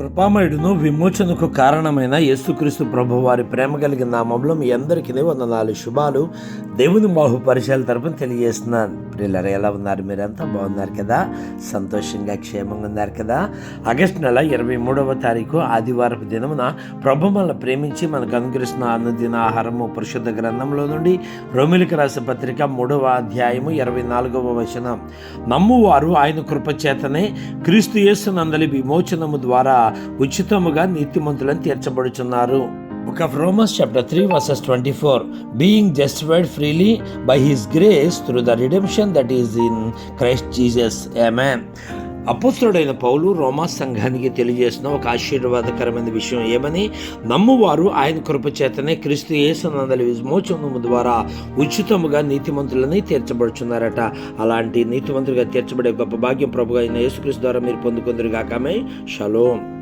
కృపామయుడును విమోచనకు కారణమైన యేసుక్రీస్తు ప్రభు వారి ప్రేమ కలిగిన నామంలో మీ అందరికీ వందనాలు, శుభాలు. దేవుని బాహు పరిచయాల తరపున తెలియజేస్తున్నాను. ప్రియులారా, ఎలా ఉన్నారు? మీరంతా బాగున్నారు కదా? సంతోషంగా క్షేమంగా ఉన్నారు కదా? ఆగస్టు నెల 23వ తారీఖు ఆదివారపు దినమున ప్రభు మనల్ని ప్రేమించి మనకు అనుగ్రహిస్తున్న అనుదిన ఆహారము పరిశుద్ధ గ్రంథంలో నుండి రోమిలికి రాసిన పత్రిక 3వ అధ్యాయము 24వ వచనం. నమ్మువారు ఆయన కృపచేతనే క్రీస్తు యేసు నందలి విమోచనము ద్వారా ఉచితముగా నీతిమంతులను తీర్చబడుచున్నారు. Book of Romans chapter 3 verses 24, being justified freely by his grace through the redemption that is in Christ Jesus. Amen. అపోస్తలుడైన పౌలు రోమా సంఘానికి తెలియజేసిన ఒక ఆశీర్వాదకరమైన విషయం ఏమని, నమ్మువారు ఆయన కృపచేతనే క్రీస్తు యేసు నందలి విమోచనము ద్వారా ఉచితముగా నీతిమంతులని తీర్చబడుచున్నారట. అలాంటి నీతిమంతులుగా తీర్చబడే గొప్ప భాగ్యం ప్రభువైన యేసుక్రీస్తు ద్వారా మీరు పొందుకుందురుగాక. ఆమేన్. షలోమ్.